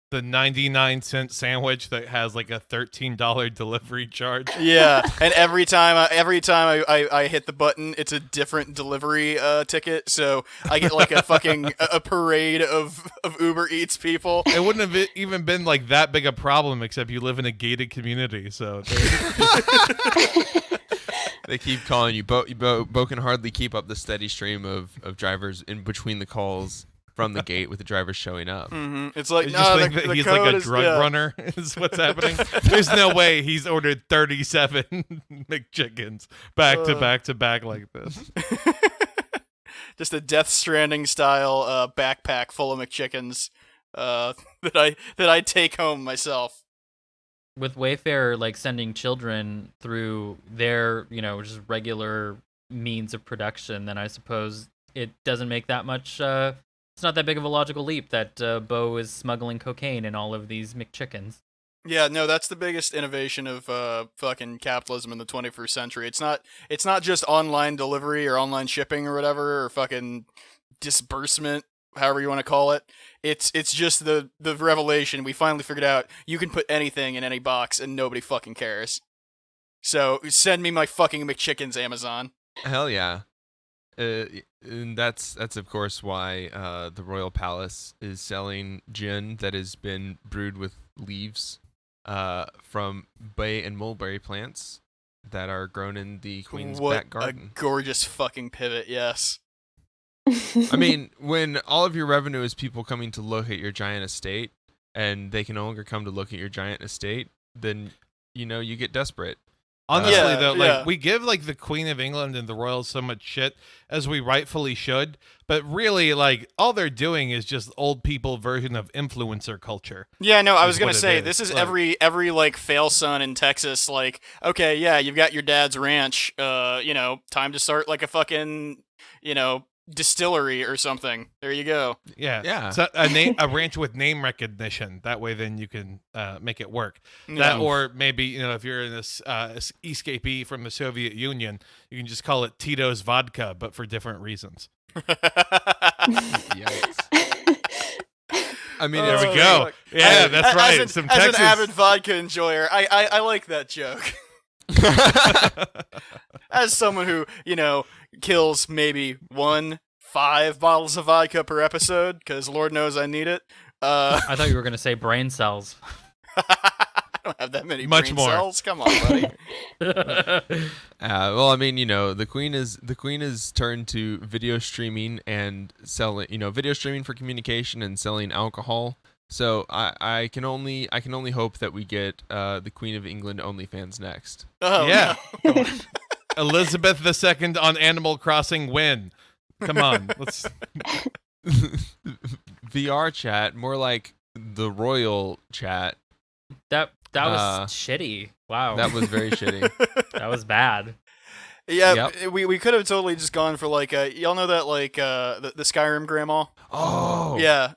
the 99-cent sandwich that has like a $13 delivery charge. Yeah, and every time I hit the button, it's a different delivery ticket. So I get like a fucking a parade of Uber Eats people. It wouldn't have even been like that big a problem, except you live in a gated community. So they keep calling you. Bo can hardly keep up the steady stream of drivers in between the calls from the gate with the drivers showing up. Mm-hmm. It's like, you no, just think that the he's code like a is, drug yeah. runner is what's happening. There's no way he's ordered 37 McChickens back to back to back like this. Just a Death Stranding style backpack full of McChickens that I take home myself. With Wayfair, like sending children through their, just regular means of production, then I suppose it doesn't make that much. It's not that big of a logical leap that Bo is smuggling cocaine in all of these McChickens. Yeah, no, that's the biggest innovation of fucking capitalism in the 21st century. It's not just online delivery or online shipping or whatever, or fucking disbursement, however you want to call it. It's just the revelation. We finally figured out you can put anything in any box and nobody fucking cares. So send me my fucking McChickens, Amazon. Hell yeah. And that's of course why the Royal Palace is selling gin that has been brewed with leaves from bay and mulberry plants that are grown in the Queen's back garden. What a gorgeous fucking pivot, yes. I mean, when all of your revenue is people coming to look at your giant estate, and they can no longer come to look at your giant estate, then you get desperate. Honestly, though, we give like the Queen of England and the royals so much shit, as we rightfully should, but really, like, all they're doing is just old people version of influencer culture. Yeah, no, I was gonna say this is like, every like fail son in Texas. Like, okay, yeah, you've got your dad's ranch. Time to start like a fucking distillery or something. There you go. Yeah. So a ranch with name recognition. That way, then you can make it work. That, or maybe if you're in this escapee from the Soviet Union, you can just call it Tito's vodka, but for different reasons. Yikes. I mean, there we go. Yeah, that's right. As an avid vodka enjoyer, I like that joke. As someone who, kills maybe 5 bottles of vodka per episode, because Lord knows I need it. I thought you were going to say brain cells. I don't have that many Much brain more. cells. Come on, buddy. Well, I mean, the Queen is turned to video streaming and selling, video streaming for communication and selling alcohol. So I can only hope that we get the Queen of England OnlyFans next. Oh, yeah. no. Elizabeth II on Animal Crossing win. Come on, let's VR chat, more like the royal chat. That was shitty. Wow. That was very shitty. That was bad. Yeah, yep. we could have totally just gone for like y'all know that like the Skyrim grandma. Oh yeah.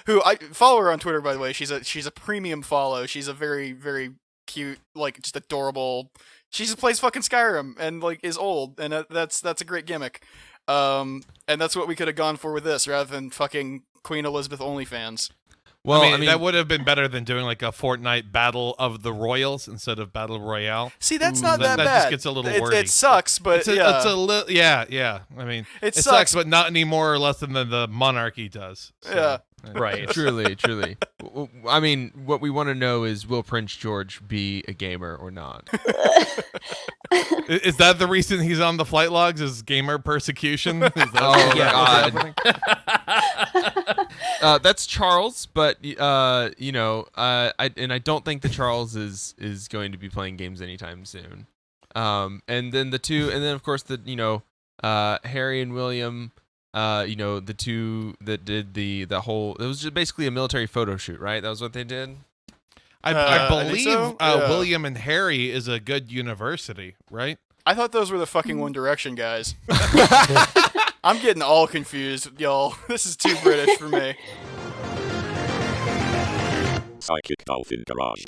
Who I follow her on Twitter, by the way. She's a premium follow. She's a very, very cute, like just adorable. She just plays fucking Skyrim and like is old, and that's a great gimmick. And that's what we could have gone for with this, rather than fucking Queen Elizabeth OnlyFans. Well, I mean that would have been better than doing like a Fortnite Battle of the Royals instead of Battle Royale. See, that's not that bad. That just gets a little wordy. It sucks, but yeah. I mean, it sucks, but not any more or less than the monarchy does. So. Yeah. Right. Truly. I mean, what we want to know is, will Prince George be a gamer or not? Is that the reason he's on the flight logs? Is gamer persecution? Is that God. That's Charles, but I don't think that Charles is going to be playing games anytime soon. And then of course Harry and William. The two that did the whole. It was just basically a military photo shoot, right? That was what they did. I believe so. William and Harry is a good university, right? I thought those were the fucking One Direction guys. I'm getting all confused, y'all. This is too British for me. Psychic Dolphin Garage.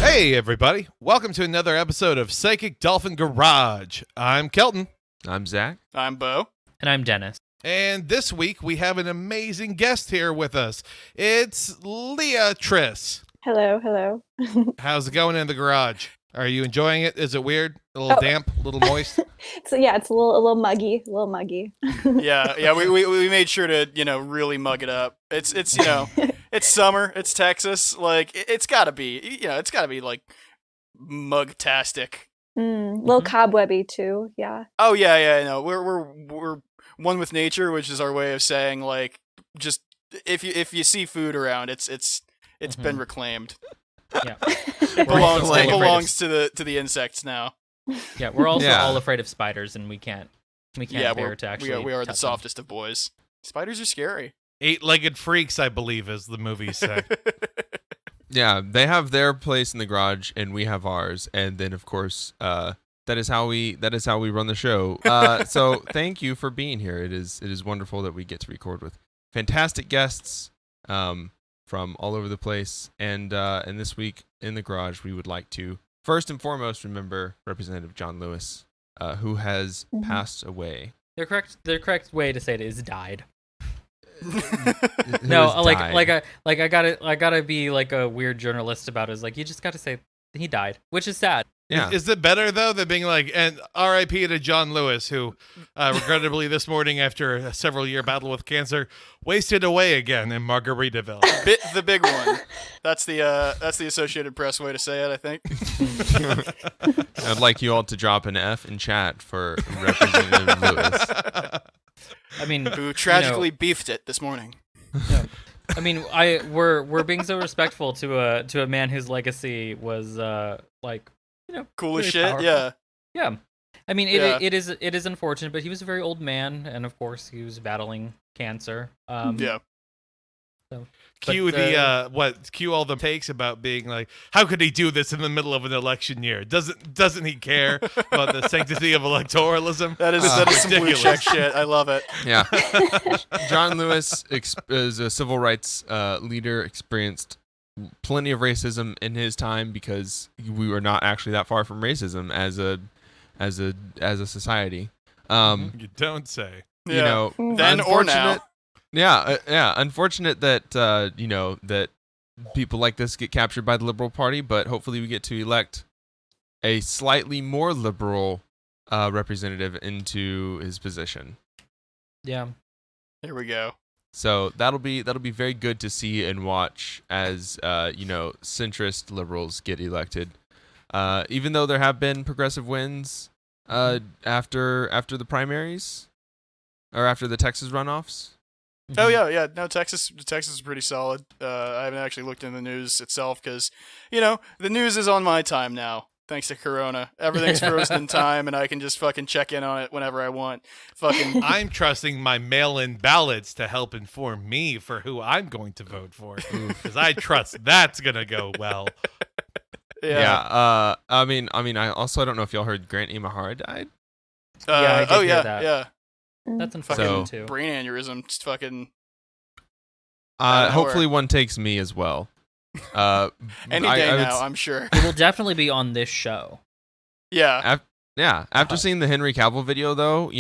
Hey, everybody. Welcome to another episode of Psychic Dolphin Garage. I'm Kelton. I'm Zach. I'm Bo. And I'm Dennis. And this week, we have an amazing guest here with us. It's Leah Triss. Hello. How's it going in the garage? Are you enjoying it? Is it weird? A little damp? A little moist? So yeah, it's a little muggy. Yeah. We made sure to really mug it up. It's it's summer. It's Texas. Like it's gotta be like mug-tastic. Little cobwebby too. Yeah. Oh yeah. No, we're one with nature, which is our way of saying like just if you see food around, it's been reclaimed. Yeah. It belongs to the insects now. Yeah, we're also all afraid of spiders, and we can't bear to actually. We are the touch softest of boys. Spiders are scary. Eight-legged freaks, I believe, as the movies say. Yeah, they have their place in the garage, and we have ours. And then, of course, that is how we run the show. So thank you for being here. It is wonderful that we get to record with fantastic guests from all over the place. And this week in the garage, we would like to first and foremost remember Representative John Lewis, who has passed away. The correct way to say it is died. Who No, has died. I gotta be like a weird journalist about it. Is like you just gotta say he died, which is sad. Yeah. Is it better, though, than being like, and R.I.P. to John Lewis, who, regrettably this morning, after a several-year battle with cancer, wasted away again in Margaritaville? The big one. That's the Associated Press way to say it, I think. I'd like you all to drop an F in chat for Representative Lewis. I mean, Who tragically beefed it this morning. Yeah. I mean, we're being so respectful to a man whose legacy was Cool as really shit. powerful. Yeah. I mean, Yeah. it is unfortunate, but he was a very old man, and of course, he was battling cancer. Yeah. Cue But, cue all the takes about being like, how could he do this in the middle of an election year? Doesn't he care about the sanctity of electoralism? That is some blue ridiculous. check shit. I love it. Yeah. John Lewis is a civil rights leader, experienced plenty of racism in his time because we were not actually that far from racism as a society. You don't say. Yeah. You know, Then or now. Unfortunate that that people like this get captured by the Liberal Party, but hopefully we get to elect a slightly more liberal representative into his position. Yeah. Here we go. So that'll be very good to see and watch as centrist liberals get elected. Even though there have been progressive wins after the primaries or after the Texas runoffs. Oh yeah. No, Texas is pretty solid. I haven't actually looked in the news itself because, the news is on my time now. Thanks to Corona, everything's frozen in time, and I can just fucking check in on it whenever I want. Fucking. I'm trusting my mail-in ballots to help inform me for who I'm going to vote for, because I trust that's gonna go well. Yeah. I mean, I also don't know if y'all heard Grant Imahara died. I did hear that. Yeah. That's unfortunate So- too. Brain aneurysm. Just fucking. Out of Hopefully nowhere. one takes me as well. Any day now, I'm sure. It will definitely be on this show. Yeah. After seeing the Henry Cavill video, though,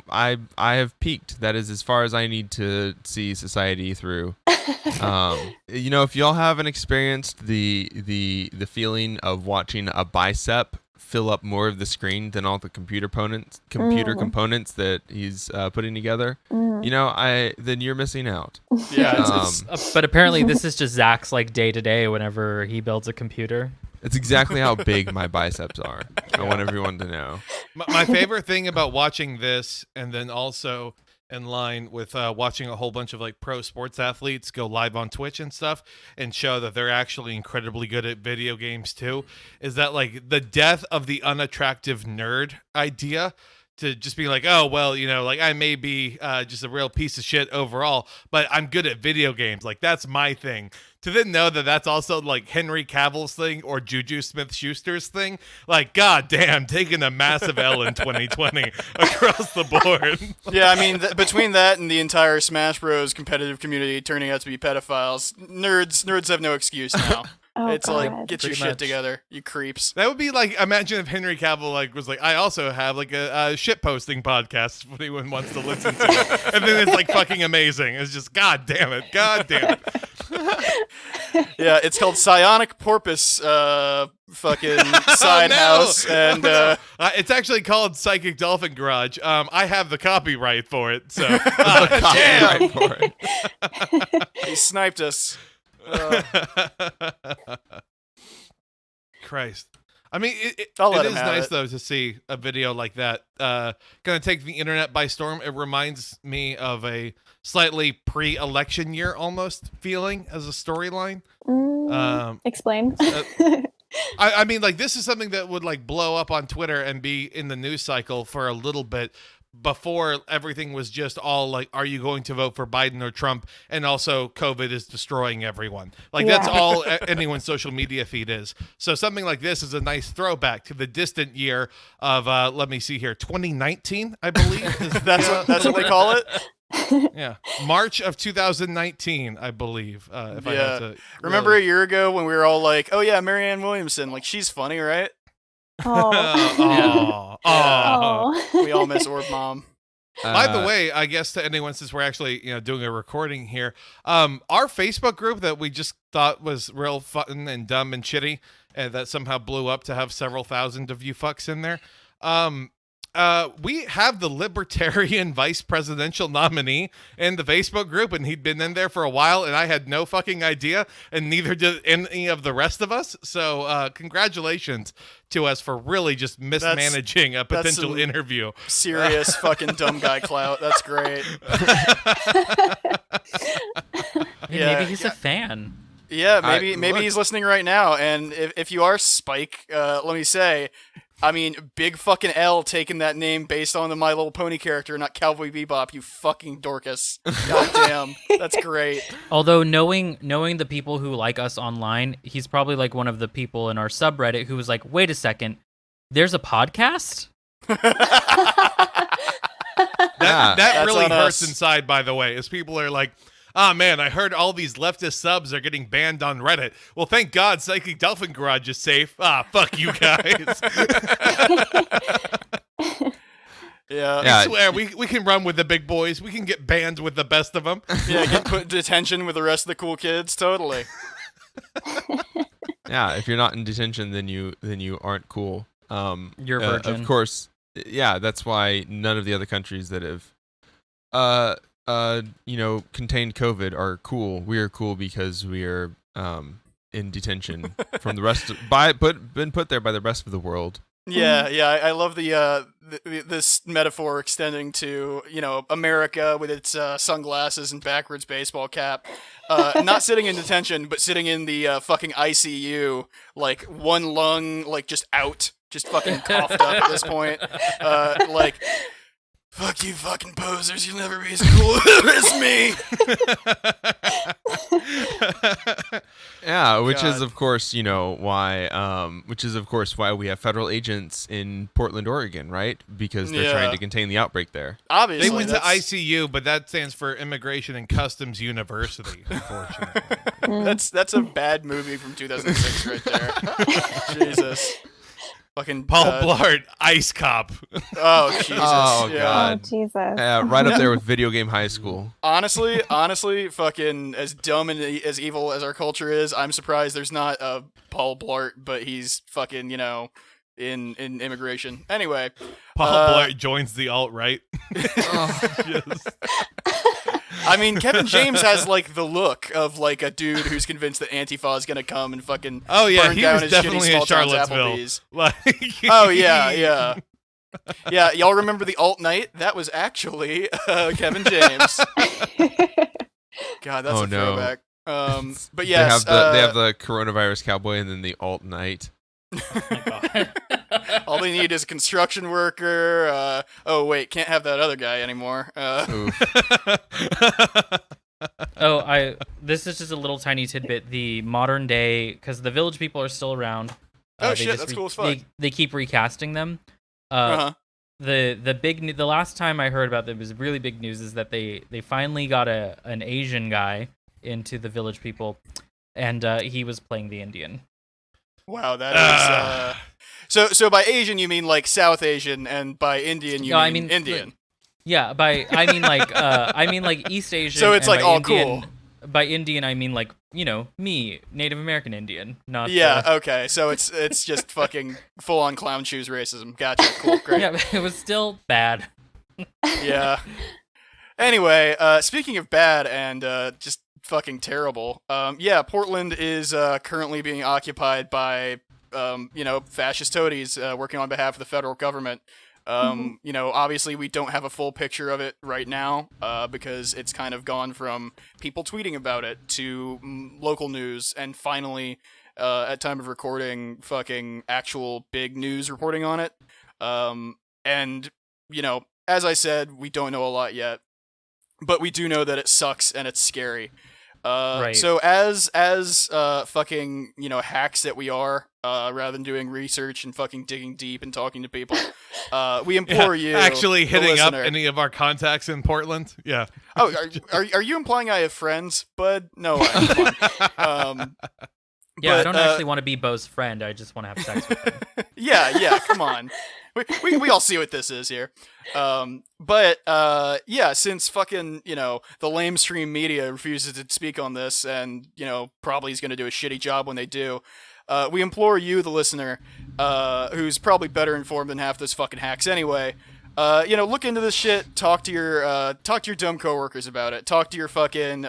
I have peaked. That is as far as I need to see society through. If y'all haven't experienced the feeling of watching a bicep fill up more of the screen than all the computer components that he's putting together, then you're missing out. Yeah. But apparently, this is just Zach's like day to day whenever he builds a computer. It's exactly how big my biceps are. I want everyone to know. My favorite thing about watching this, and then also in line with watching a whole bunch of like pro sports athletes go live on Twitch and stuff and show that they're actually incredibly good at video games too, is that like the death of the unattractive nerd idea to just be like, oh, well, like I may be just a real piece of shit overall, but I'm good at video games. Like that's my thing. To then know that that's also like Henry Cavill's thing or Juju Smith-Schuster's thing, like, goddamn, taking a massive L in 2020 across the board. Yeah, I mean, between that and the entire Smash Bros. Competitive community turning out to be pedophiles, nerds have no excuse now. Oh, It's like, God. get your Pretty shit much. together, you creeps. That would be like, imagine if Henry Cavill like was like, I also have like a shit posting podcast if anyone wants to listen to it, and then it's like fucking amazing. It's just god damn it. Yeah, it's called Psionic Porpoise, fucking side house, and It's actually called Psychic Dolphin Garage. I have the copyright for it, so Copyright for it. he sniped us. Christ. I mean, I'll let it him is have nice it. though to see a video like that. Gonna take the internet by storm. It reminds me of a slightly pre-election year almost feeling as a storyline. Explain. I mean, like, this is something that would like blow up on Twitter and be in the news cycle for a little bit before everything was just all like, are you going to vote for Biden or Trump? And also COVID is destroying everyone. Like, that's Yeah. all anyone's social media feed is. So something like this is a nice throwback to the distant year of, let me see here, 2019, I believe. That's what they call it. Yeah. March of 2019, I believe. If I Yeah. have to Remember really- a year ago when we were all like, "Oh yeah, Marianne Williamson, like she's funny, right?" Oh. Aw. Oh. We all miss Orb Mom. By the way, I guess to anyone, since we're actually doing a recording here, our Facebook group that we just thought was real fun and dumb and shitty, and that somehow blew up to have several thousand of you fucks in there. We have the Libertarian vice presidential nominee in the Facebook group, and he'd been in there for a while, and I had no fucking idea, and neither did any of the rest of us. So congratulations to us for really just mismanaging a potential some interview. Serious fucking dumb guy clout. That's great. Yeah, Maybe he's a fan. Yeah, maybe look- he's listening right now. And if you are Spike, let me say, I mean, big fucking L taking that name based on the My Little Pony character, not Cowboy Bebop. You fucking Dorcas. Goddamn, that's great. Although knowing the people who like us online, he's probably like one of the people in our subreddit who was like, "Wait a second, there's a podcast?" That That's really on hurts us. inside, by the way, as people are like, ah, man, I heard all these leftist subs are getting banned on Reddit. Well, thank God Psychic Dolphin Garage is safe. Ah, fuck you guys. Yeah. Yeah. I swear, we can run with the big boys. We can get banned with the best of them. Yeah, get put in detention with the rest of the cool kids. Totally. Yeah, if you're not in detention, then you aren't cool. You're a virgin. Of course. Yeah, that's why none of the other countries that have contained COVID are cool. We are cool because we are in detention from the rest been put there by the rest of the world. Yeah, I love this metaphor extending to America with its sunglasses and backwards baseball cap, not sitting in detention, but sitting in the fucking ICU, like one lung like just out, just fucking coughed up at this point, like. Fuck you, fucking posers! You'll never be as cool as me. Yeah, which is God. of course, why we have federal agents in Portland, Oregon, right? Because they're trying Yeah. to contain the outbreak there. Obviously, They went to that's- ICU, but that stands for Immigration and Customs University, unfortunately. That's a bad movie from 2006 right there. Jesus. Fucking Paul Blart, Ice Cop. Oh Jesus. Oh, yeah. Oh, God. Jesus. Right up there with Video Game High School. Honestly, fucking as dumb and as evil as our culture is, I'm surprised there's not a Paul Blart, but he's fucking, in immigration. Anyway, Paul Blart joins the alt-right. Just- I mean, Kevin James has like the look of like a dude who's convinced that Antifa is gonna come and fucking Oh yeah, burn he down was his definitely shitty in small towns Charlottesville. Applebee's. Like, Oh yeah. Yeah, y'all remember the alt night? That was actually Kevin James. God, that's Oh, a no. throwback. But yes, they have the coronavirus cowboy and then the alt knight. Oh my God. all they need is a construction worker. Oh wait, can't have that other guy anymore. Oof. This is just a little tiny tidbit. The modern day, because the village people are still around. Oh, they shit, just that's cool as fuck. They keep recasting them. Uh-huh. The last time I heard about them was really big news is that they finally got an Asian guy into the village people, and he was playing the Indian. Wow, that is so by Asian you mean like South Asian, and by Indian you mean Indian. Yeah, I mean like East Asian. So it's and like by all Indian, cool. By Indian I mean like, me, Native American Indian, not Yeah, okay. So it's just fucking full on clown shoes racism. Gotcha. Cool, great. Yeah, it was still bad. Yeah. Anyway, speaking of bad and just fucking terrible, yeah, Portland is currently being occupied by fascist toadies working on behalf of the federal government. Obviously we don't have a full picture of it right now because it's kind of gone from people tweeting about it to local news, and finally, at time of recording, fucking actual big news reporting on it. And, as I said, we don't know a lot yet, but we do know that it sucks and it's scary. Right. So as fucking hacks that we are, rather than doing research and fucking digging deep and talking to people, we implore you actually the hitting up listener. any of our contacts in Portland. Yeah. Oh, are you implying I have friends, bud? No, come on. Yeah, but, I don't actually want to be Bo's friend. I just want to have sex with him. Yeah, come on. We all see what this is here. Since fucking, the lamestream media refuses to speak on this, and, probably is going to do a shitty job when they do, we implore you, the listener, who's probably better informed than half those fucking hacks anyway, look into this shit, talk to your dumb coworkers about it, talk to your fucking,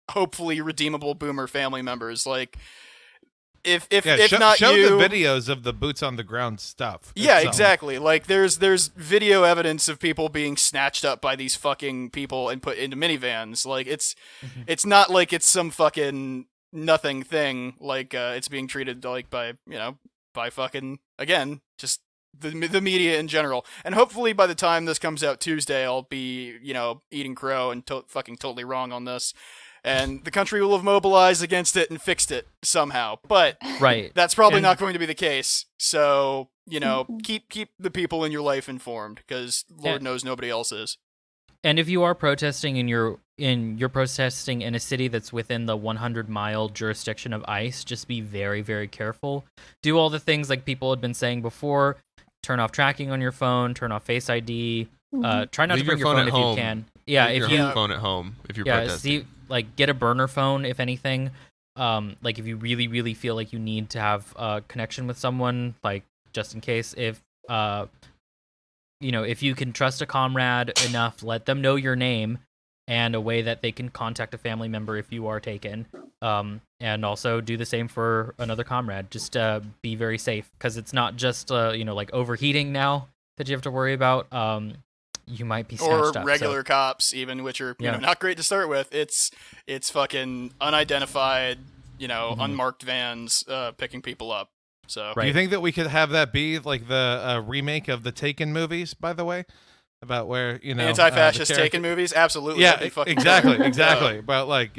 hopefully redeemable boomer family members, like, if not show you, the videos of the boots on the ground stuff. Yeah, itself. exactly. Like there's video evidence of people being snatched up by these fucking people and put into minivans. Like it's not like it's some fucking nothing thing. Like it's being treated like by fucking, again, just the media in general. And hopefully by the time this comes out Tuesday, I'll be eating crow and fucking totally wrong on this. And the country will have mobilized against it and fixed it somehow. But Right. that's probably not going to be the case. So, keep the people in your life informed, because Lord knows nobody else is. And if you are protesting and you're protesting in a city that's within the 100-mile jurisdiction of ICE, just be very, very careful. Do all the things like people had been saying before. Turn off tracking on your phone. Turn off Face ID. Try not Leave to bring your your phone phone at if home. you can. Yeah, Leave if your you phone at home if you're protesting. get a burner phone if anything. Like if you really, really feel like you need to have a connection with someone, like just in case, if if you can trust a comrade enough, let them know your name and a way that they can contact a family member if you are taken. And also do the same for another comrade. Just be very safe, because it's not just like overheating now that you have to worry about. You might be snatched up. Or regular cops, even, which are not great to start with. It's fucking unidentified, unmarked vans picking people up. So Do you think that we could have that be like the remake of the Taken movies? By the way, about where anti-fascist Taken movies? Absolutely. Yeah, that'd be fucking exactly. But like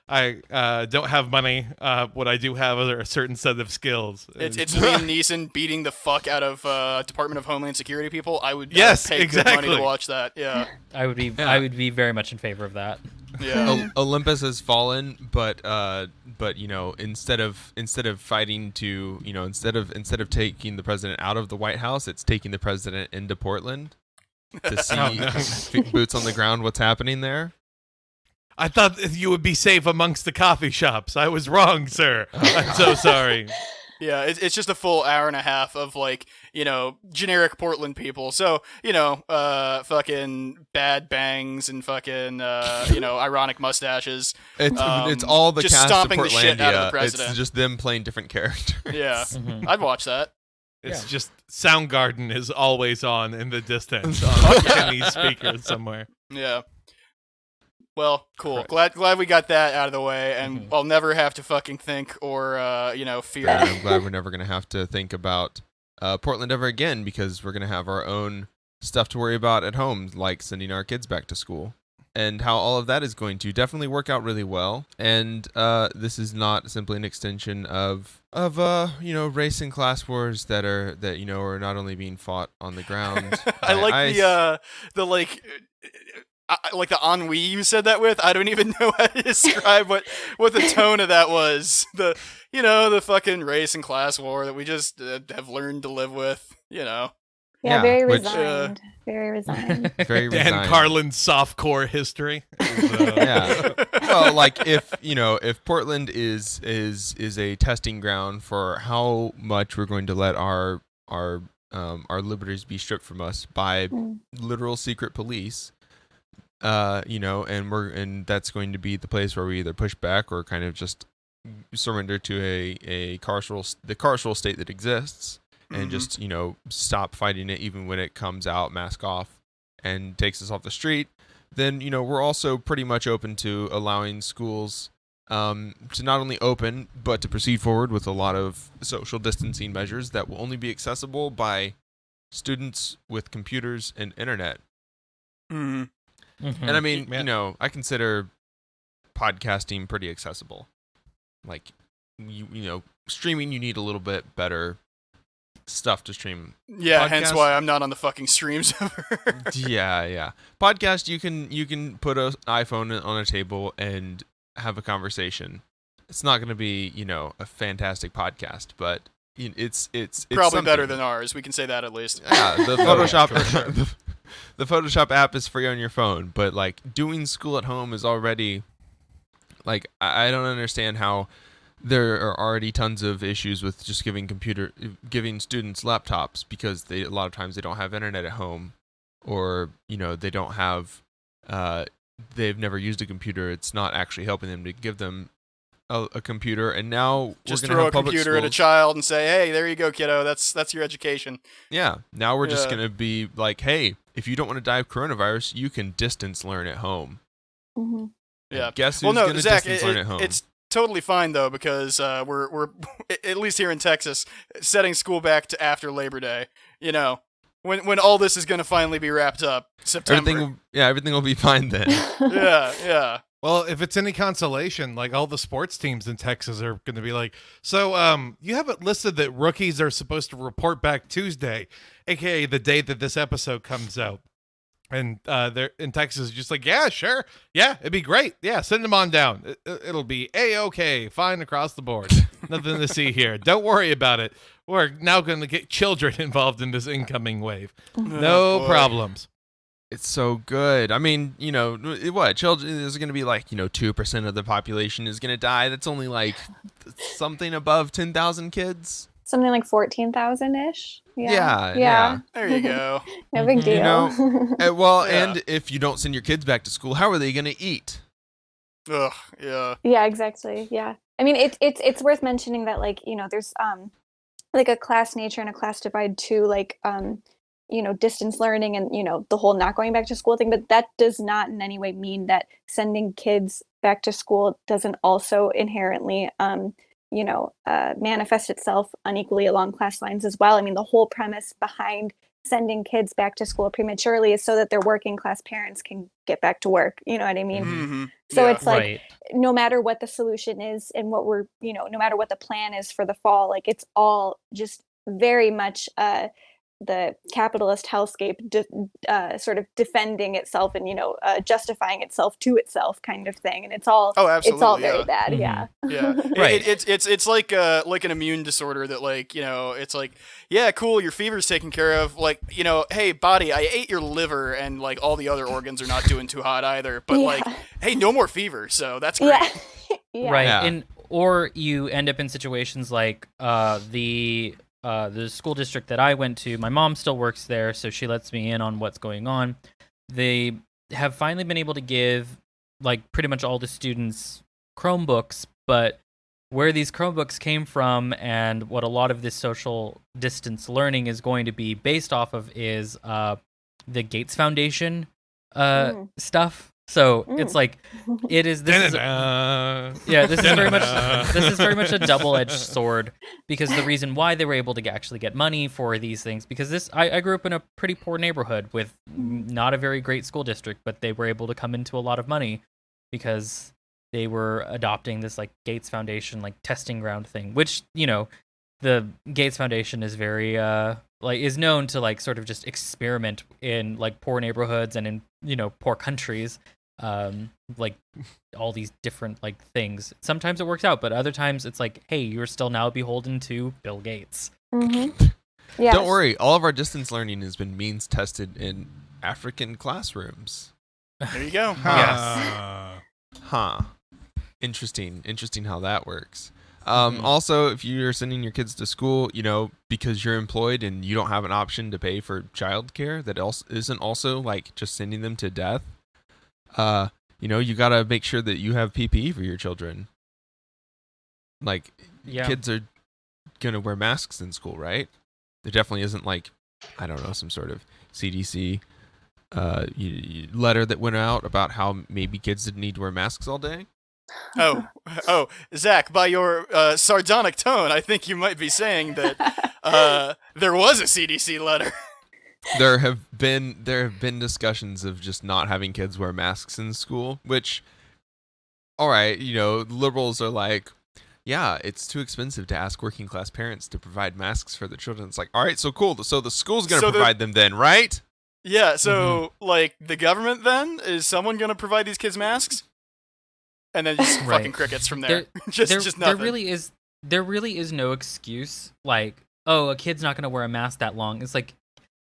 I don't have money. What I do have are a certain set of skills. It's Liam Neeson beating the fuck out of Department of Homeland Security people. I would pay good money to watch that. Yeah, I would be very much in favor of that. Yeah. Olympus has fallen, but instead of fighting to instead of taking the president out of the White House, it's taking the president into Portland to see boots on the ground what's happening there. I thought you would be safe amongst the coffee shops. I was wrong, sir. I'm so sorry. Yeah, it's just a full hour and a half of generic Portland people. So, fucking bad bangs and fucking, ironic mustaches. It's all the just cast stomping of the shit out of the Portlandia. president. It's just them playing different characters. Yeah, I'd watch that. It's just Soundgarden is always on in the distance on Kenny's speaker somewhere. Yeah. Well, cool. Glad we got that out of the way, and I'll never have to fucking think or fear. Yeah, I'm glad we're never gonna have to think about Portland ever again, because we're gonna have our own stuff to worry about at home, like sending our kids back to school, and how all of that is going to definitely work out really well. And this is not simply an extension of race and class wars that are not only being fought on the ground. I like the like the ennui you said that with. I don't even know how to describe what the tone of that was. The fucking race and class war that we just have learned to live with. Yeah, very which- resigned. Very resigned. Very Dan resigned. Carlin's softcore history. Yeah. Well, like if Portland is a testing ground for how much we're going to let our liberties be stripped from us by literal secret police, and that's going to be the place where we either push back or kind of just surrender to the carceral state that exists, and just stop fighting it even when it comes out, mask off, and takes us off the street. Then we're also pretty much open to allowing schools to not only open but to proceed forward with a lot of social distancing measures that will only be accessible by students with computers and internet. Mm-hmm. Mm-hmm. And I mean, Yeah. I consider podcasting pretty accessible. Like, streaming, you need a little bit better stuff to stream. Yeah, Podcast- hence why I'm not on the fucking stream server. Yeah. Podcast, you can put an iPhone on a table and have a conversation. It's not going to be, a fantastic podcast, but it's Probably something. better than ours. We can say that at least. Yeah, the Photoshop sure. the Photoshop app is free on your phone, but like doing school at home is already like I don't understand how there are already tons of issues with just giving students laptops because a lot of times they don't have internet at home, or they don't have they've never used a computer. It's not actually helping them to give them a computer. And now Just we're gonna throw a have public computer at a schools. child and say, "Hey, there you go, kiddo. That's your education." Yeah, now we're just Yeah. gonna be like, hey, if you don't want to die of coronavirus, you can distance learn at home. hmm Yeah. And guess who's Well, no, gonna Zach, distance learn at home? it's totally fine though because we're at least here in Texas setting school back to after Labor Day. When all this is going to finally be wrapped up, September. Everything will be fine then. Yeah. Well, if it's any consolation, like all the sports teams in Texas are going to be like, so you have it listed that rookies are supposed to report back Tuesday, aka the day that this episode comes out. And they're in Texas, just like, yeah, sure. Yeah, it'd be great. Yeah, send them on down. It'll be A-okay, fine across the board. Nothing to see here. Don't worry about it. We're now going to get children involved in this incoming wave. No boy. problems. It's so good. I mean, what? Children is going to be like, 2% of the population is going to die. That's only like something above 10,000 kids. Something like 14,000-ish. Yeah. There you go. No big deal. Yeah. And if you don't send your kids back to school, how are they going to eat? Ugh. Yeah. Yeah, exactly. Yeah. I mean, it's worth mentioning that, like, there's like a class nature and a class divide to, like, distance learning and, the whole not going back to school thing. But that does not in any way mean that sending kids back to school doesn't also inherently, manifest itself unequally along class lines as well. I mean, the whole premise behind sending kids back to school prematurely is so that their working class parents can get back to work. You know what I mean? Mm-hmm. So Yeah. it's like, Right. no matter what the solution is and what we're, no matter what the plan is for the fall, like it's all just very much the capitalist hellscape sort of defending itself and, justifying itself to itself kind of thing. And it's all, Oh, it's all absolutely, very yeah. bad. Mhm. Yeah. Yeah, Right. It's like an immune disorder that, like, it's like, yeah, cool, your fever's taken care of. Like, hey, body, I ate your liver, and like all the other organs are not doing too hot either. But Yeah. like, hey, no more fever, so that's great. Yeah. Yeah. Right. Yeah. Or you end up in situations like the school district that I went to. My mom still works there, so she lets me in on what's going on. They have finally been able to give like pretty much all the students Chromebooks, but where these Chromebooks came from and what a lot of this social distance learning is going to be based off of is the Gates Foundation stuff. So it's like it is this is yeah, this is very much a double-edged sword, because the reason why they were able to actually get money for these things, because I grew up in a pretty poor neighborhood with not a very great school district, but they were able to come into a lot of money because they were adopting this like Gates Foundation like testing ground thing, which, the Gates Foundation is very is known to like sort of just experiment in like poor neighborhoods and in poor countries, like all these different like things. Sometimes it works out, but other times it's like, hey, you're still now beholden to Bill Gates. Mm-hmm. Yes. Don't worry, all of our distance learning has been means tested in African classrooms. There you go. Huh. Interesting how that works. Also, if you're sending your kids to school, because you're employed and you don't have an option to pay for childcare, that also isn't also like just sending them to death. You got to make sure that you have PPE for your children. Like, kids are going to wear masks in school, right? There definitely isn't like, I don't know, some sort of CDC letter that went out about how maybe kids didn't need to wear masks all day. Oh, Zach, by your sardonic tone, I think you might be saying that there was a CDC letter. There have been discussions of just not having kids wear masks in school, which, all right, liberals are like, yeah, it's too expensive to ask working class parents to provide masks for their children. It's like, all right, so cool. So the school's going to provide them then, right? Yeah, so like the government then? Is someone going to provide these kids masks? And then just fucking crickets from there. Just nothing. There really is no excuse like, oh, a kid's not going to wear a mask that long. It's like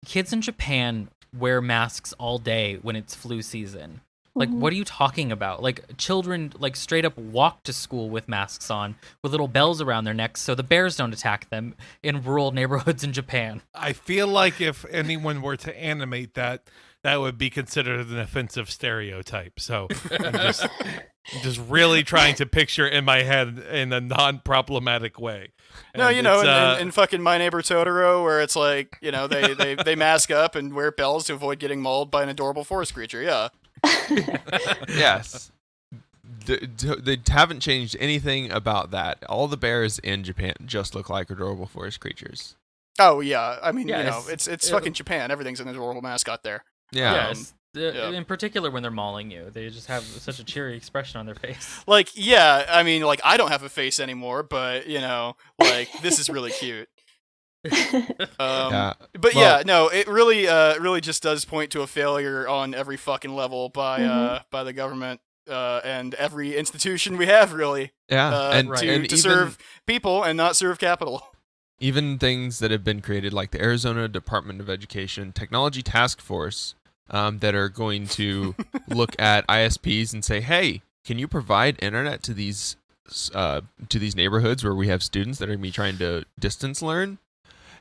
kids in Japan wear masks all day when it's flu season. Like, what are you talking about? Like, children, like, straight up walk to school with masks on, with little bells around their necks so the bears don't attack them in rural neighborhoods in Japan. I feel like if anyone were to animate that, that would be considered an offensive stereotype. So I'm just really trying to picture it in my head in a non-problematic way. No, in fucking My Neighbor Totoro, where it's like, they mask up and wear bells to avoid getting mauled by an adorable forest creature, yeah. Yes. They haven't changed anything about that. All the bears in Japan just look like adorable forest creatures. Oh, yeah. I mean, it's fucking Japan. Everything's an adorable mascot there. Yeah. In particular when they're mauling you. They just have such a cheery expression on their face. Like, yeah, I mean, like, I don't have a face anymore, but, like, this is really cute. But it really just does point to a failure on every fucking level by the government and every institution we have, really. Yeah, to serve people and not serve capital. Even things that have been created, like the Arizona Department of Education Technology Task Force, that are going to look at ISPs and say, hey, can you provide internet to these neighborhoods where we have students that are going to be trying to distance learn?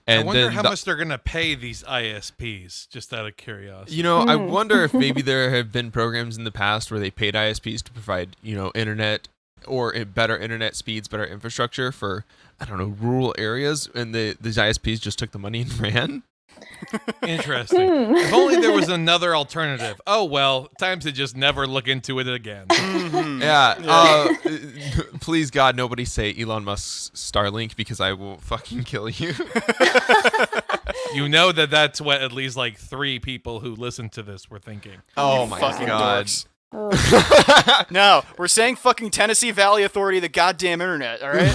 And I wonder how much they're going to pay these ISPs, just out of curiosity. I wonder if maybe there have been programs in the past where they paid ISPs to provide, internet or better internet speeds, better infrastructure for, I don't know, rural areas, and these ISPs just took the money and ran. Interesting. If only there was another alternative. Oh, well, time to just never look into it again. Yeah. Please, God, nobody say Elon Musk's Starlink, because I will fucking kill you. You know that's what at least like 3 people who listen to this were thinking. Oh my God. Dorks. No, we're saying fucking Tennessee Valley Authority, the goddamn internet, all right?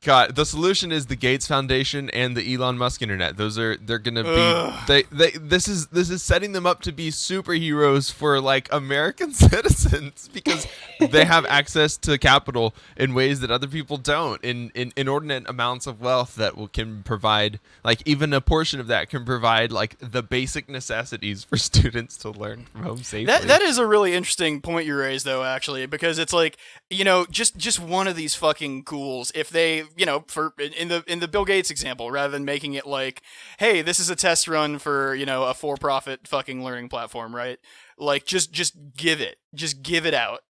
God, the solution is the Gates Foundation and the Elon Musk internet. They're gonna be this is setting them up to be superheroes for like American citizens, because they have access to capital in ways that other people don't, in inordinate amounts of wealth that can provide, like, even a portion of that can provide like the basic necessities for students to learn from home safely. That is a really interesting point you raised, though, actually, because it's like, just one of these fucking ghouls, if they, for in the Bill Gates example, rather than making it like, hey, this is a test run for, a for-profit fucking learning platform, right? Like, just give it out,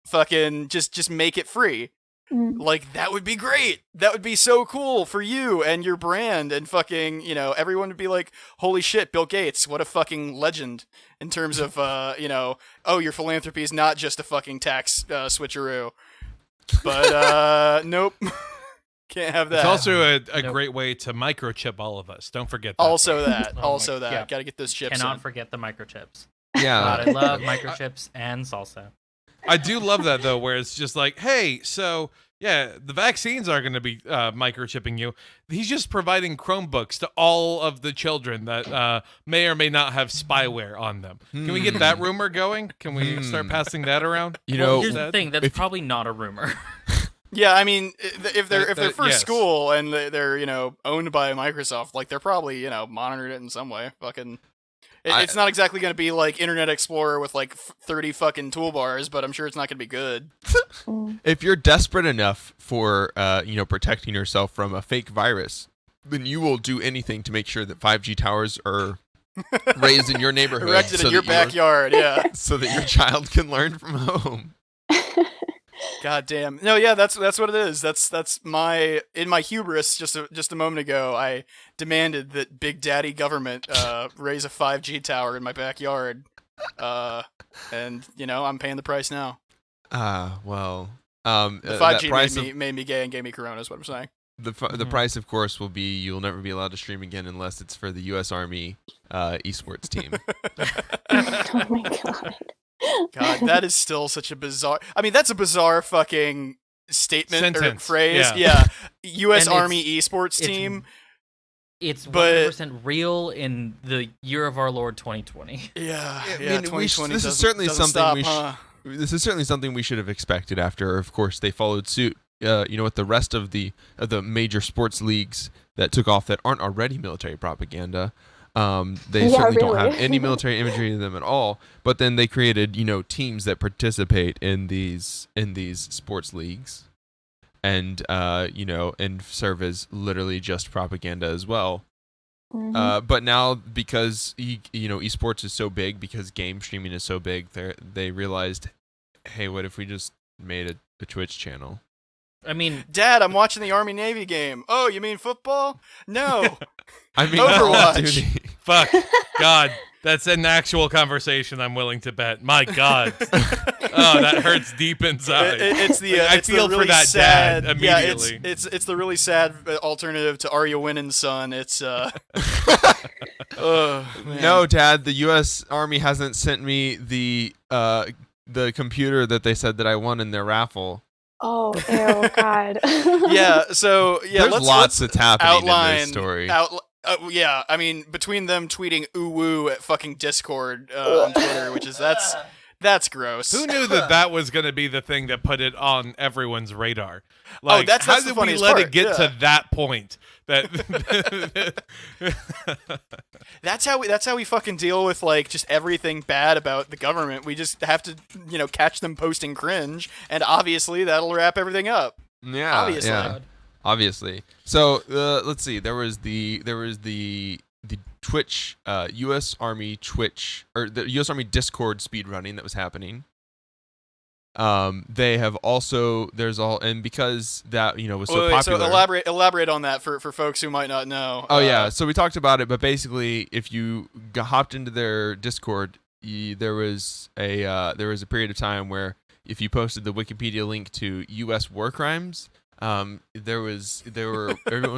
fucking just make it free. Like, that would be great. That would be so cool for you and your brand, and fucking, everyone would be like, holy shit, Bill Gates, what a fucking legend, in terms of, your philanthropy is not just a fucking tax switcheroo. But, nope. Can't have that. It's also a great way to microchip all of us. Don't forget that. Also that. Yeah. Gotta get those chips Cannot in. forget the microchips. Yeah. God, I love microchips and salsa. I do love that, though, where it's just like, hey, so Yeah, the vaccines are going to be microchipping you. He's just providing Chromebooks to all of the children that may or may not have spyware on them. Can we get that rumor going? Can we start passing that around? You Well, know, here's the thing. That's probably not a rumor. Yeah, I mean, if they're for yes. school and they're owned by Microsoft, like they're probably monitored it in some way. Fucking, it's not exactly going to be like Internet Explorer with like 30 fucking toolbars, but I'm sure it's not going to be good. if you're desperate enough for protecting yourself from a fake virus, then you will do anything to make sure that 5G towers are raised in your neighborhood, erected in your backyard. Yeah, so that your child can learn from home. God damn. No, yeah, that's what it is. That's in my hubris just a moment ago, I demanded that Big Daddy government raise a 5G tower in my backyard. And I'm paying the price now. The The 5G made me gay and gave me corona is what I'm saying. The price, of course, will be you'll never be allowed to stream again unless it's for the U.S. Army esports team. Oh my god. God, that is still such a bizarre. I mean, that's a bizarre fucking statement or phrase. Yeah. U.S. Army esports team. It's 100% real in the year of our Lord 2020. Yeah. I mean, 2020 this is certainly something stop, this is certainly something we should have expected after, of course, they followed suit. With the rest of the major sports leagues that took off that aren't already military propaganda. They certainly don't have any military imagery in them at all. But then they created, teams that participate in these sports leagues, and and serve as literally just propaganda as well. Mm-hmm. But now because esports is so big, because game streaming is so big, they realized, hey, what if we just made a Twitch channel? I mean, Dad, I'm watching the Army Navy game. Oh, you mean football? No. I mean, Overwatch. Fuck. God, that's an actual conversation I'm willing to bet. My God. Oh, that hurts deep inside. It's the I it's feel the really for that sad, dad yeah, immediately. it's the really sad alternative to Are You Winning, Son? It's man. No, Dad, the U.S. Army hasn't sent me the computer that they said that I won in their raffle. Oh, ew, God. There's lots that's happening in this story. Yeah, I mean, between them tweeting "ooh woo" at fucking Discord on Twitter, which is that's gross. Who knew that was going to be the thing that put it on everyone's radar? Like, that's how the did we funniest let part, it get to that point? That's how we fucking deal with like just everything bad about the government. We just have to catch them posting cringe, and obviously that'll wrap everything up. Yeah, obviously. So let's see. There was the Twitch U.S. Army Twitch, or the U.S. Army Discord speedrunning that was happening. They have also and because that was so popular. So elaborate on that for folks who might not know. Oh yeah, so we talked about it, but basically, if you hopped into their Discord, there was a period of time where if you posted the Wikipedia link to U.S. war crimes, everyone was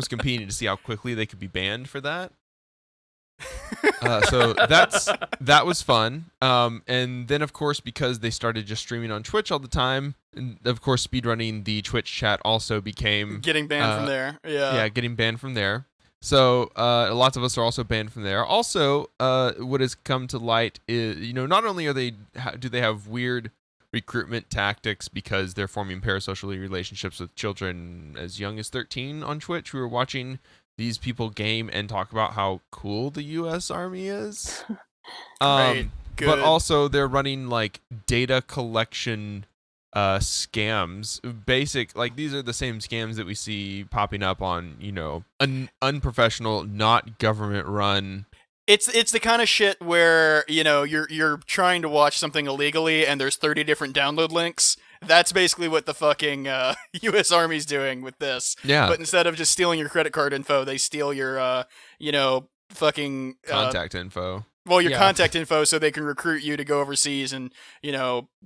competing to see how quickly they could be banned for that. So that was fun. And then of course, because they started just streaming on Twitch all the time, and of course speedrunning the Twitch chat also became getting banned from there. Yeah, getting banned from there. So lots of us are also banned from there. Also, what has come to light is not only do they have weird recruitment tactics because they're forming parasocial relationships with children as young as 13 on Twitch who are watching these people game and talk about how cool the U.S. Army is. Right. Good. But also they're running like data collection scams. These are the same scams that we see popping up on, unprofessional, not government run. It's the kind of shit where, you're trying to watch something illegally and there's 30 different download links. That's basically what the fucking U.S. Army's doing with this. Yeah. But instead of just stealing your credit card info, they steal your, fucking... contact info. Well, your contact info so they can recruit you to go overseas and,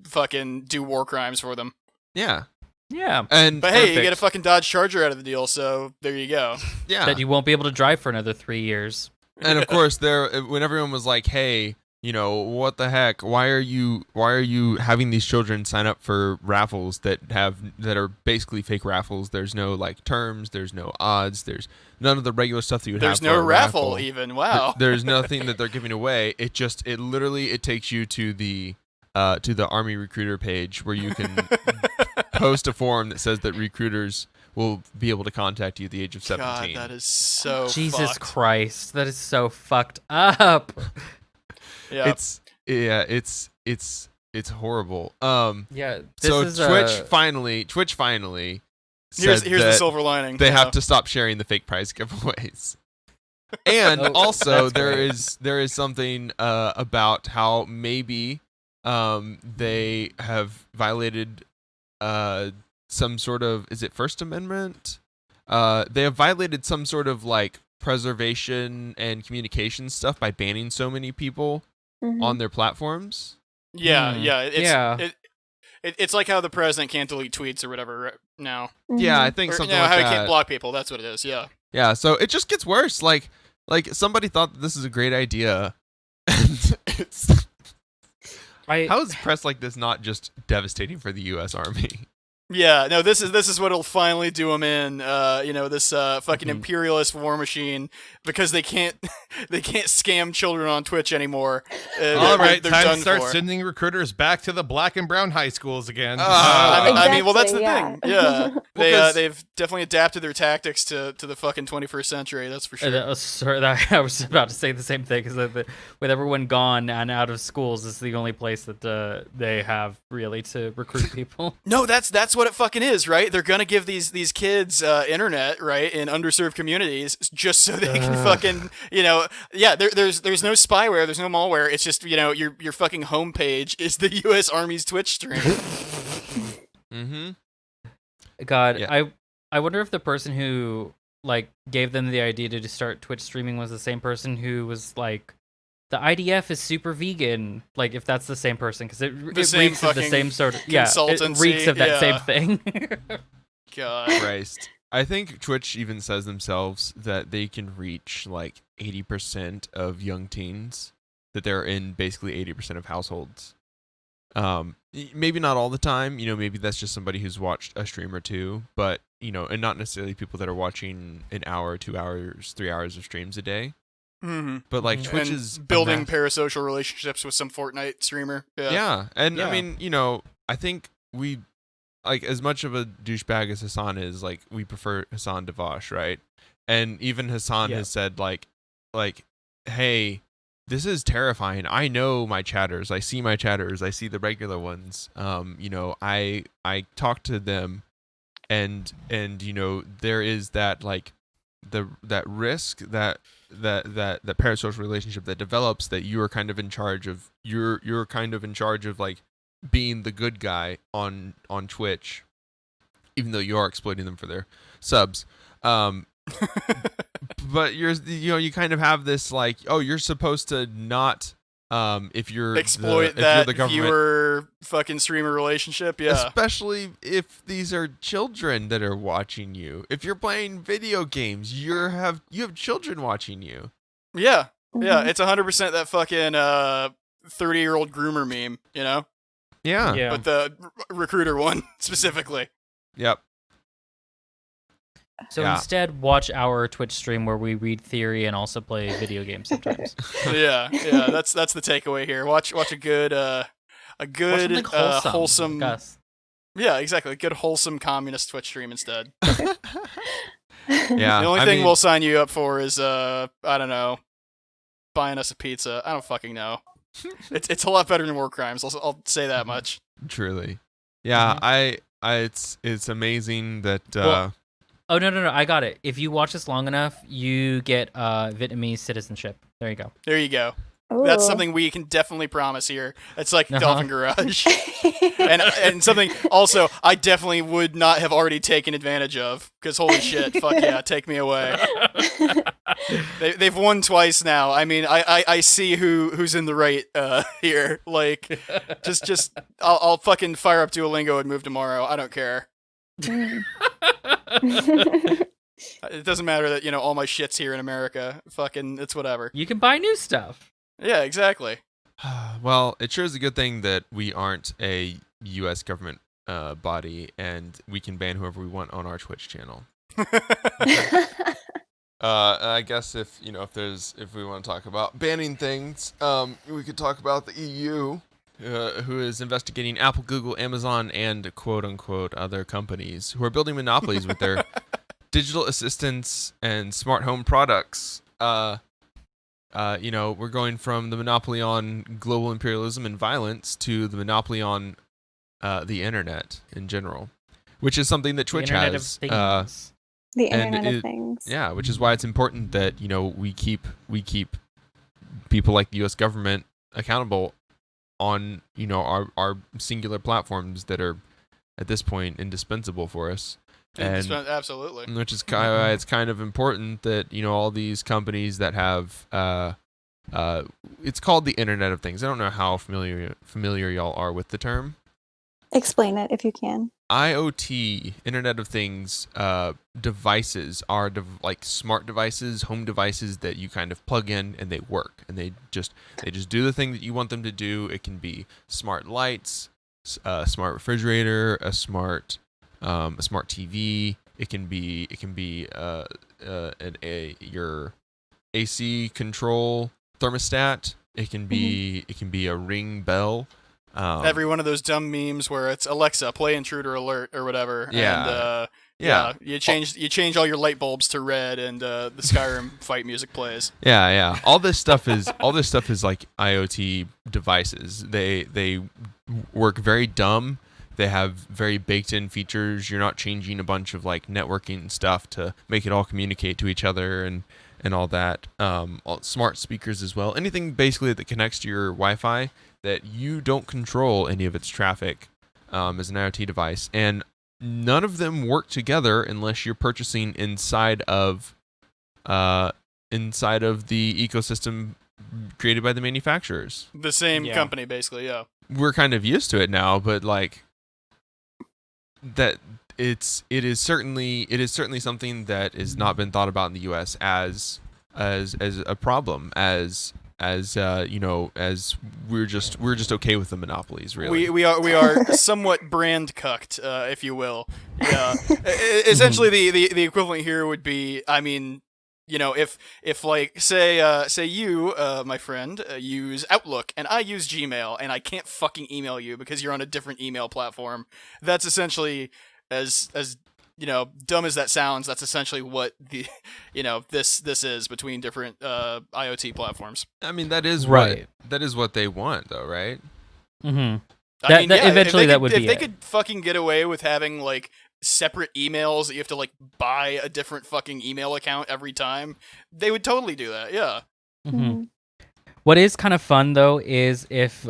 fucking do war crimes for them. Yeah. Yeah. But hey, you get a fucking Dodge Charger out of the deal, so there you go. Yeah. That you won't be able to drive for another 3 years. And of course, when everyone was like, hey, what the heck? Why are you having these children sign up for raffles that are basically fake raffles? There's no like terms, there's no odds, there's none of the regular stuff that you would have. There's no for a raffle even. Wow. There's nothing that they're giving away. It literally takes you to the Army recruiter page where you can post a form that says that recruiters will be able to contact you at the age of 17. God, that is so Jesus fucked. Christ, that is so fucked up. Yeah. It's horrible. Yeah. So This is Twitch finally Here's said the that silver lining. they have to stop sharing the fake prize giveaways. And Oh, also that's there is something about how maybe they have violated some sort of, is it First Amendment? They have violated some sort of like preservation and communication stuff by banning so many people on their platforms. Yeah, Yeah. It's like how the president can't delete tweets or whatever now. Yeah, I think Or, something how like he that. can't block people. That's what it is. Yeah. Yeah, so it just gets worse. Like somebody thought that this is a great idea, and it's how is press like this not just devastating for the U.S. Army? Yeah, no, this is what'll finally do them in. This fucking imperialist war machine, because they can't scam children on Twitch anymore. All right, they're time done to start for. sending recruiters back to the black and brown high schools again. I mean, well, that's the Exactly, thing. Yeah, Well, they've definitely adapted their tactics to the fucking 21st century. That's for sure. I was about to say the same thing, because with everyone gone and out of schools, this is the only place that they have really to recruit people. No, that's what it fucking is, right? They're gonna give these kids internet, right, in underserved communities, just so they can fucking, there's no spyware, there's no malware. It's just, your fucking homepage is the U.S. Army's Twitch stream. God, Yeah. I wonder if the person who like gave them the idea to start Twitch streaming was the same person who was like, the IDF is super vegan. Like, if that's the same person, because it reeks of the same sort of it reeks of that same thing. God. Christ. I think Twitch even says themselves that they can reach like 80% of young teens, that they're in basically 80% of households. Maybe not all the time, maybe that's just somebody who's watched a stream or two, but, and not necessarily people that are watching an hour, 2 hours, 3 hours of streams a day. Mm-hmm. But like Twitch And is building parasocial relationships with some Fortnite streamer. Yeah. And Yeah. I mean, I think we, like, as much of a douchebag as Hassan is, like, we prefer Hassan to Vosh, right? And even Hassan has said like, hey, this is terrifying. I know my chatters. I see my chatters. I see the regular ones. I talk to them, and there is that like that risk that parasocial relationship that develops, that you are kind of in charge of. You're kind of in charge of like being the good guy on Twitch, even though you are exploiting them for their subs. But you kind of have this like, oh, you're supposed to not if you're exploit the that government, viewer fucking streamer relationship. Yeah, especially if these are children that are watching you. If you're playing video games, you have children watching you. Yeah, it's 100% that fucking 30-year-old groomer meme. Yeah. But the recruiter one specifically. Yep. So instead, watch our Twitch stream where we read theory and also play video games sometimes. yeah, that's the takeaway here. Watch a good Watch something wholesome. like us. Yeah, exactly. A good wholesome communist Twitch stream instead. Yeah. The only thing we'll sign you up for is I don't know, buying us a pizza. I don't fucking know. It's a lot better than war crimes. I'll say that much. Truly. Yeah. It's amazing that. Well, oh no! I got it. If you watch this long enough, you get Vietnamese citizenship. There you go. There you go. Ooh. That's something we can definitely promise here. It's like Dolphin Garage. and something also I definitely would not have already taken advantage of, because holy shit, fuck yeah, take me away. They've won twice now. I mean, I see who's in the right here. Like, just I'll fucking fire up Duolingo and move tomorrow. I don't care. It doesn't matter that all my shit's here in America. Fucking, it's whatever. You can buy new stuff. Yeah, exactly. Well, it sure is a good thing that we aren't a U.S. government body, and we can ban whoever we want on our Twitch channel. I guess if we want to talk about banning things, we could talk about the EU, who is investigating Apple, Google, Amazon, and quote unquote other companies who are building monopolies with their digital assistants and smart home products. We're going from the monopoly on global imperialism and violence to the monopoly on the internet in general, which is something that Twitch Internet has. of Things. The Internet of Things. Yeah, which is why it's important that we keep people like the U.S. government accountable on our singular platforms that are at this point indispensable for us. And Absolutely. which is it's kind of important that all these companies that have it's called the Internet of Things. I don't know how familiar y'all are with the term. Explain it if you can. IoT, Internet of Things, devices are like smart devices, home devices that you kind of plug in and they work, and they just do the thing that you want them to do. It can be smart lights, a smart refrigerator, a smart TV. It can be your AC control thermostat. It can be a Ring bell. Every one of those dumb memes where it's Alexa, play Intruder Alert or whatever. Yeah. And, you change all your light bulbs to red, and the Skyrim fight music plays. Yeah. All this stuff is like IoT devices. They work very dumb. They have very baked-in features. You're not changing a bunch of like networking stuff to make it all communicate to each other and all that. Smart speakers as well. Anything basically that connects to your Wi-Fi that you don't control any of its traffic as an IoT device. And none of them work together unless you're purchasing inside of the ecosystem created by the manufacturers. The same company, basically, yeah. We're kind of used to it now, but like that it is certainly something that has not been thought about in the US as a problem, as we're just okay with the monopolies, really. We are somewhat brand cucked, if you will. Yeah. Essentially, the equivalent here would be, I mean, if like say you, my friend, use Outlook and I use Gmail, and I can't fucking email you because you're on a different email platform. That's essentially as dumb as that sounds. That's essentially what the this is between different IoT platforms. I mean, that is right. That is what they want, though, right? Mm-hmm. Eventually that would be if they could fucking get away with having like separate emails that you have to like buy a different fucking email account every time, they would totally do that. Yeah. Mm-hmm. What is kind of fun though is if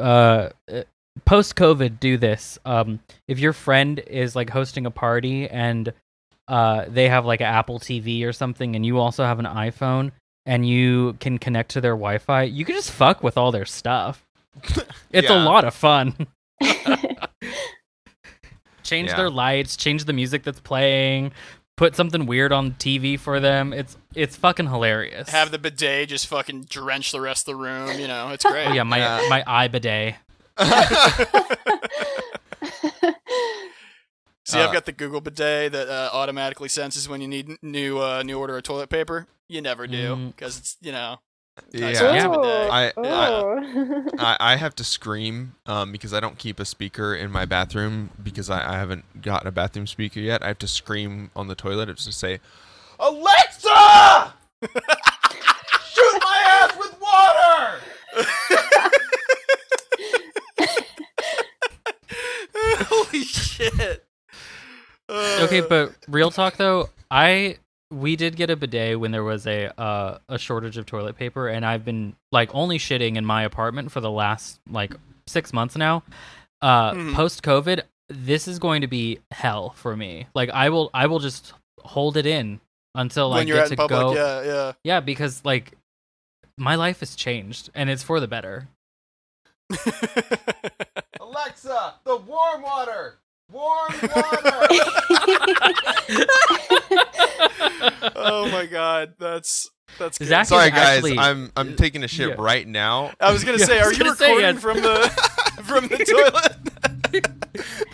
post-COVID do this. If your friend is like hosting a party and they have like an Apple TV or something, and you also have an iPhone, and you can connect to their Wi-Fi, you can just fuck with all their stuff. It's a lot of fun. Change their lights, change the music that's playing, put something weird on TV for them. It's fucking hilarious. Have the bidet just fucking drench the rest of the room. It's great. Oh yeah, my eye bidet. See, I've got the Google bidet that automatically senses when you need new order of toilet paper. You never do because it's I have to scream because I don't keep a speaker in my bathroom because I haven't gotten a bathroom speaker yet. I have to scream on the toilet. It's to say, Alexa, shoot my ass with water. Holy shit. Okay, but real talk though, we did get a bidet when there was a shortage of toilet paper, and I've been like only shitting in my apartment for the last like 6 months now. Post COVID, this is going to be hell for me. Like I will just hold it in until I get to go. Yeah, because like my life has changed and it's for the better. Alexa, the warm water. Warm water. Oh my god, that's That's good. Zach is Sorry, guys. actually- I'm taking a shit yeah. right now. I was gonna Yeah, say, I are was you gonna say, recording yeah. from the from the toilet?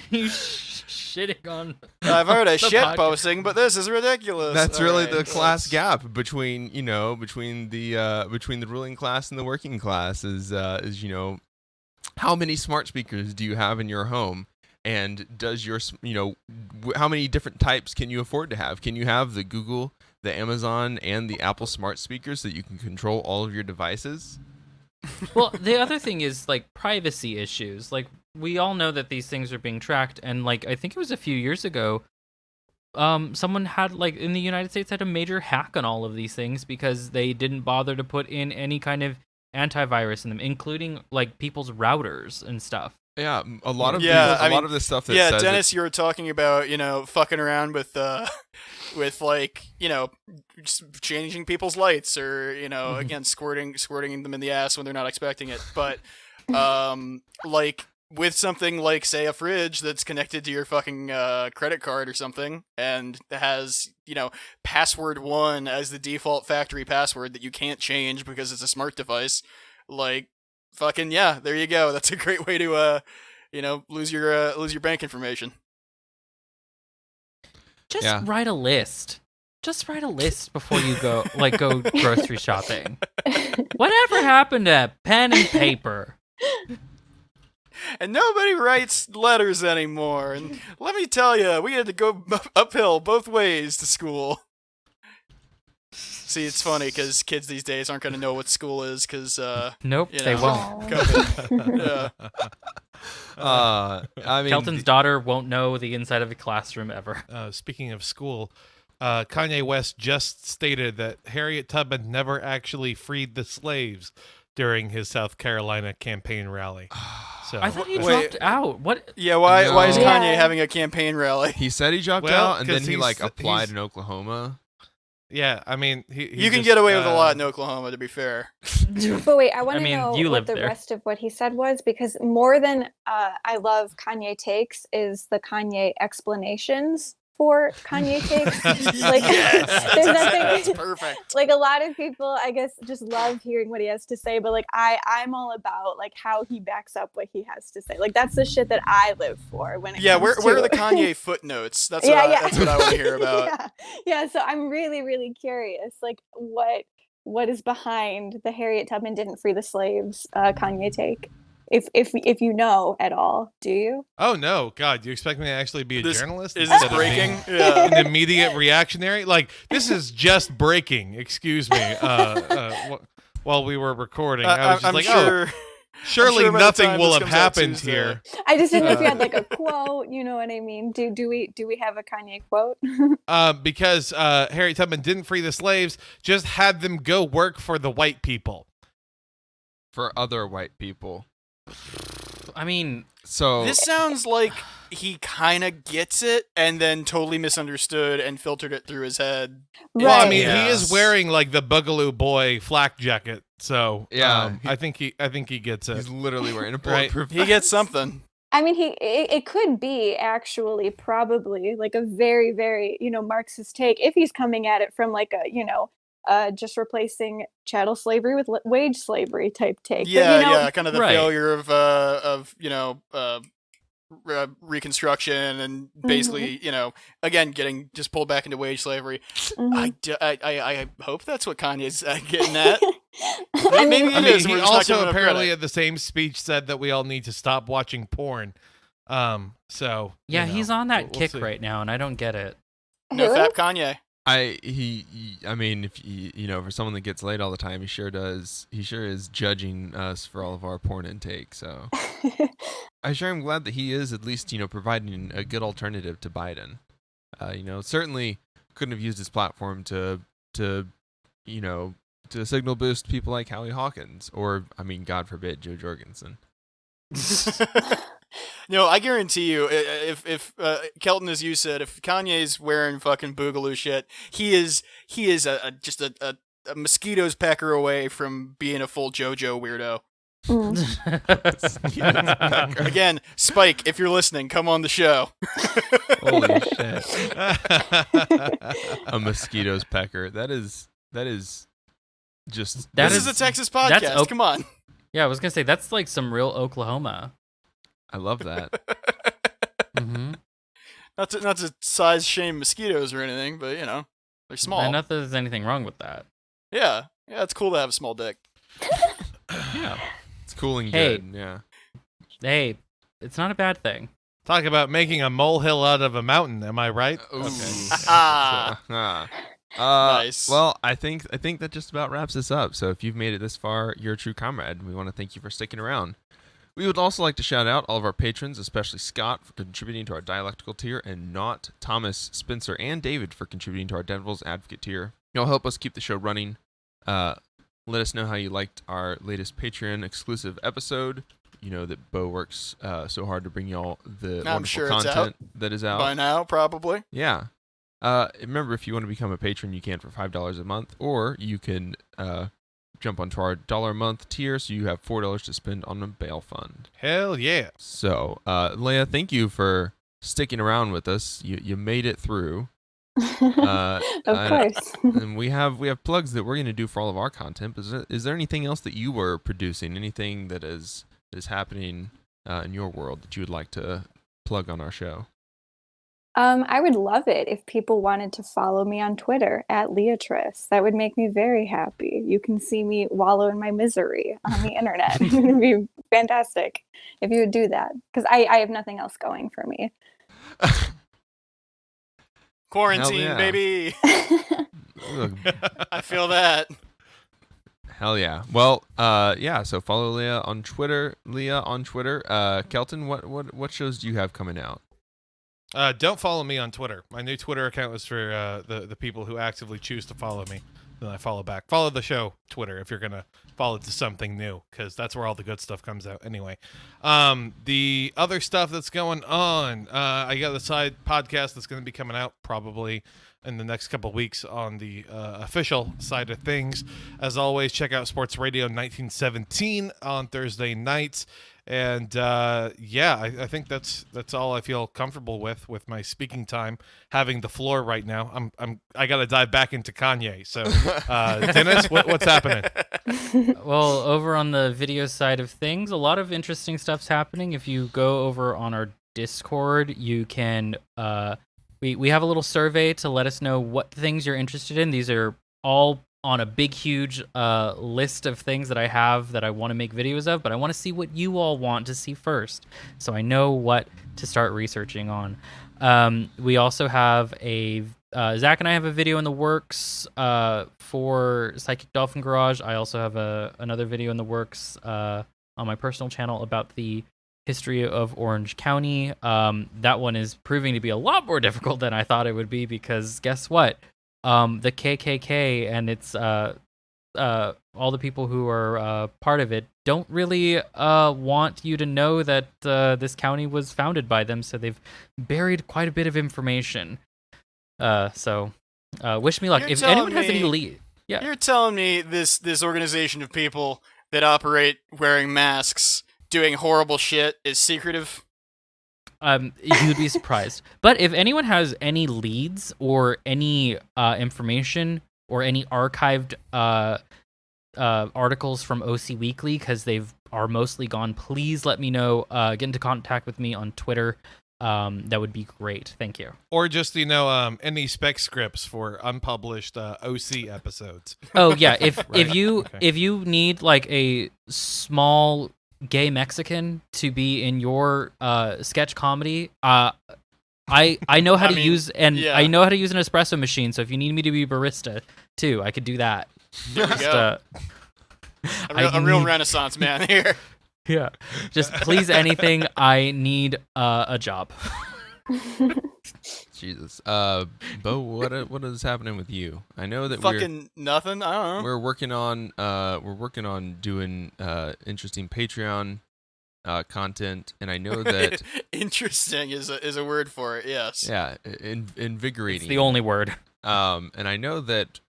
You shitting on. I've heard of the shit podcast. posting, but this is ridiculous. That's All really right, the class let's- gap between the ruling class and the working class is how many smart speakers do you have in your home, and does your how many different types can you afford to have? Can you have the Google, the Amazon, and the Apple smart speakers so that you can control all of your devices? Well, the other thing is like privacy issues. Like we all know that these things are being tracked, and like I think it was a few years ago, someone had like in the United States had a major hack on all of these things because they didn't bother to put in any kind of antivirus in them, including like people's routers and stuff. Yeah, a lot of the stuff that Yeah, says Dennis, you were talking about fucking around with like just changing people's lights or again squirting them in the ass when they're not expecting it, but like with something like say a fridge that's connected to your fucking credit card or something and has password 1 as the default factory password that you can't change because it's a smart device, like fucking yeah, there you go. That's a great way to lose your bank information. Just write a list. Just write a list before you go go grocery shopping. Whatever happened to pen and paper? And nobody writes letters anymore. And let me tell you, we had to go uphill both ways to school. See, it's funny because kids these days aren't going to know what school is because Nope, they won't. COVID. Yeah. I mean, Kelton's daughter won't know the inside of a classroom ever. Speaking of school, Kanye West just stated that Harriet Tubman never actually freed the slaves during his South Carolina campaign rally. So I thought he Wait. dropped out. What? Yeah, why is No. Kanye Yeah. having a campaign rally? he said he dropped Well, out, and then 'cause he he's- applied he's- in Oklahoma. yeah, I mean, he You can just, get away with a lot in Oklahoma, to be fair. But wait, I want I to mean, know you what live the there. rest of what he said was, because more than I love Kanye takes is the Kanye explanations for Kanye takes. Like, there's That's nothing. perfect. Like a lot of people, I guess, just love hearing what he has to say. But like, I'm all about like how he backs up what he has to say. Like that's the shit that I live for when it Yeah, comes where are to the Kanye footnotes? That's Yeah, what yeah. that's what I want to hear about. Yeah. So I'm really, really curious, like what is behind the Harriet Tubman didn't free the slaves Kanye take. If you know at all, do you? Oh no, God! You expect me to actually be a This- journalist? Is instead this of being breaking? Yeah. an immediate reactionary? Like this is just breaking. Excuse me. While we were recording, I was just I'm like, sure. oh, surely sure by the nothing time will this have comes out happened Tuesday- here. I just didn't know if you had like a quote. You know what I mean? Do we have a Kanye quote? Because Harriet Tubman didn't free the slaves, just had them go work for the white people. For other white people. I mean, So This sounds like he kind of gets it and then totally misunderstood and filtered it through his head. Well, I mean, Yes. he is wearing like the Boogaloo Boy flak jacket, so Yeah, I think he gets it. he's literally wearing a Right. bulletproof He gets something. I mean, it could be actually probably like a very, very, Marxist take if he's coming at it from like a, just replacing chattel slavery with wage slavery type take. Yeah, but, yeah, kind of the Right. failure of Reconstruction and basically, again, getting just pulled back into wage slavery. Mhm. I hope that's what Kanye's getting at. I mean, Maybe I it mean, is, we're he just not giving also him apparently credit. at the same speech said that we all need to stop watching porn. So yeah, he's on that we'll kick see. right now, and I don't get it. No who? fap Kanye. I mean, if for someone that gets laid all the time, he sure does. He sure is judging us for all of our porn intake. So I sure am glad that he is at least providing a good alternative to Biden. Certainly couldn't have used his platform to signal boost people like Howie Hawkins or, I mean, God forbid, Joe Jorgensen. No, I guarantee you, if Kelton, as you said, if Kanye's wearing fucking boogaloo shit, he is just a mosquito's pecker away from being a full JoJo weirdo. Mm. Again, Spike, if you're listening, come on the show. Holy shit. A mosquito's pecker. That is Just That This is a Texas that's podcast. Come on. Yeah, I was gonna say that's like some real Oklahoma. I love that. Mm-hmm. Not to size shame mosquitoes or anything, but they're small. And not that there's anything wrong with that. Yeah, it's cool to have a small dick. Yeah. It's cool and Hey. good. Yeah. Hey, it's not a bad thing. Talk about making a molehill out of a mountain. Am I right? Ooh. Ah. Nice. Well, I think that just about wraps us up. So if you've made it this far, you're a true comrade. We want to thank you for sticking around. We would also like to shout out all of our patrons, especially Scott for contributing to our dialectical tier, and Not, Thomas, Spencer, and David for contributing to our Devil's Advocate tier. You'll help us keep the show running. Let us know how you liked our latest Patreon exclusive episode. You know that Bo works so hard to bring y'all the I'm wonderful sure it's content out that is out. by now, probably. Yeah. Remember, if you want to become a patron, you can for $5 a month, or you can jump onto our $1 a month tier, so you have $4 to spend on a bail fund. Hell yeah. So, Leah, thank you for sticking around with us. You made it through. Of course. And we have plugs that we're going to do for all of our content. But is there anything else that you were producing? Anything that is happening in your world that you would like to plug on our show? I would love it if people wanted to follow me on Twitter at Leatrice. That would make me very happy. You can see me wallow in my misery on the internet. It would be fantastic if you would do that, because I have nothing else going for me. Quarantine, yeah. baby. Look, I feel that. hell yeah. Well, yeah. So follow Leah on Twitter. Kelton, what shows do you have coming out? Don't follow me on Twitter. My new Twitter account was for the people who actively choose to follow me. Then I follow back. Follow the show Twitter if you're going to follow to something new, because that's where all the good stuff comes out anyway. The other stuff that's going on, I got a side podcast that's going to be coming out probably in the next couple weeks on the official side of things. As always, check out Sports Radio 1917 on Thursday nights. And yeah, I think that's all I feel comfortable with my speaking time, having the floor right now. I got to dive back into Kanye. So, Dennis, what's happening? Well, over on the video side of things, a lot of interesting stuff's happening. If you go over on our Discord, you can we have a little survey to let us know what things you're interested in. These are all on a big, huge list of things that I have that I want to make videos of, but I want to see what you all want to see first, so I know what to start researching on. We also have Zach and I have a video in the works for Psychic Dolphin Garage. I also have another video in the works on my personal channel about the history of Orange County. That one is proving to be a lot more difficult than I thought it would be, because guess what? The KKK and its all the people who are part of it don't really want you to know that this county was founded by them, so they've buried quite a bit of information. So wish me luck. You're If telling anyone has any me- lead, yeah. You're telling me this organization of people that operate wearing masks, doing horrible shit, is secretive? You'd be surprised. But if anyone has any leads or any information or any archived articles from OC Weekly, because are mostly gone, please let me know. Get into contact with me on Twitter. That would be great. Thank you. Or just, any spec scripts for unpublished OC episodes. Oh yeah, if Right. if you need like a small gay Mexican to be in your sketch comedy, I know how to use I know how to use an espresso machine. So if you need me to be barista too, I could do that. There we Just, go. A real renaissance man here. Yeah, just please anything. I need a job. Jesus. Bo, what is happening with you? I know that Fucking nothing. I don't know. we're working on doing interesting Patreon content, and I know that Interesting is a word for it. Yes. yeah, invigorating. It's the only word. And I know that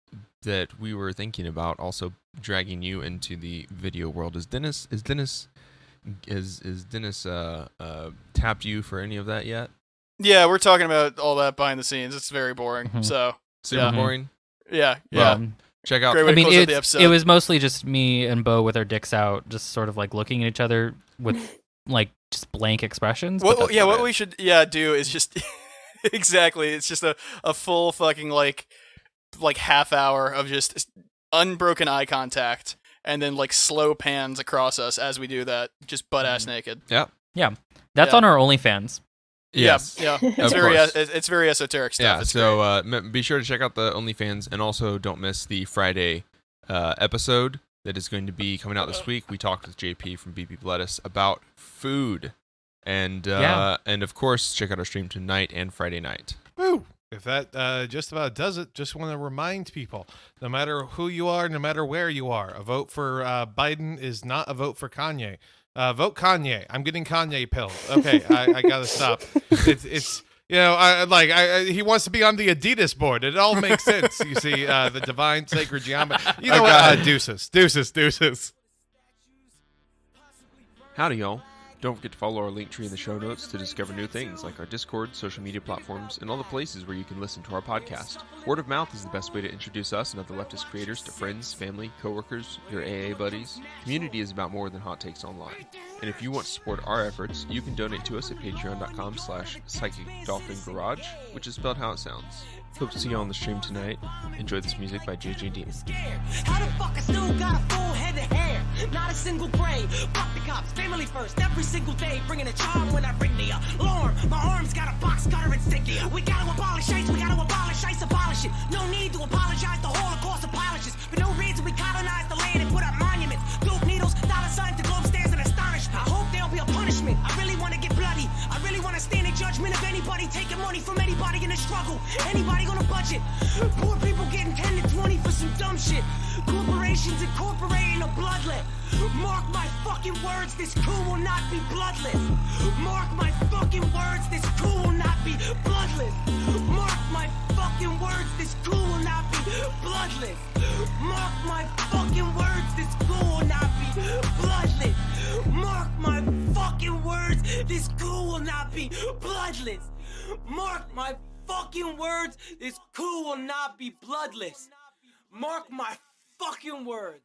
we were thinking about also dragging you into the video world. Is Dennis tapped you for any of that yet? Yeah, we're talking about all that behind the scenes. It's very boring. Mhm. So Super Yeah. boring. yeah. Well, check out. Great way I to mean, close out the episode. it was mostly just me and Bo with our dicks out, just sort of like looking at each other with like just blank expressions. but that's about What it. we should do is just exactly. It's just a full fucking like half hour of just unbroken eye contact, and then like slow pans across us as we do that, just butt ass naked. Yeah. That's Yeah. on our OnlyFans. Yes. Yeah. Of It's very esoteric stuff. Yeah. It's So be sure to check out the OnlyFans, and also don't miss the Friday episode that is going to be coming out this week. We talked with JP from BP Lettuce about food, and of course check out our stream tonight and Friday night. Woo! If that just about does it, just want to remind people, no matter who you are, no matter where you are, a vote for Biden is not a vote for Kanye. Vote Kanye. I'm getting Kanye pills. Okay, I gotta stop. It's he wants to be on the Adidas board. It all makes sense. You see, the divine sacred geometry. You know what? Deuces. Howdy, y'all. Don't forget to follow our link tree in the show notes to discover new things like our Discord, social media platforms, and all the places where you can listen to our podcast. Word of mouth is the best way to introduce us and other leftist creators to friends, family, coworkers, your AA buddies. Community is about more than hot takes online. And if you want to support our efforts, you can donate to us at patreon.com/psychicdolphingarage, which is spelled how it sounds. Hope to see you on the stream tonight. Enjoy this music by JJ Dean. How the fuck I still got a full head of hair? Not a single gray. Fuck the cops, family first, every single day. Bringing a charm when I bring the alarm. My arms got a box cutter and sticky. We gotta abolish ice, abolish it. No need to apologize, the Holocaust apologists. For no reason we colonized the land and put up monuments. Dope needles, dollar signs, the globe stands in astonishment. I hope there'll be a punishment. I really wanna get bloody. I really wanna stand in judgment of anybody taking money from anybody in the struggle. Anybody on a budget. Poor people getting 10 to 20 for some dumb shit. Corporations incorporating a bloodlet. Mark my fucking words, this coup will not be bloodless. Mark my fucking words, this coup will not be bloodless. Mark my fucking words, this coup will not be bloodless. Mark my fucking words, this coup will not be bloodless. Mark my fucking words, this coup will not be bloodless. Mark my fucking words, this coup will not be bloodless. Mark my fucking words.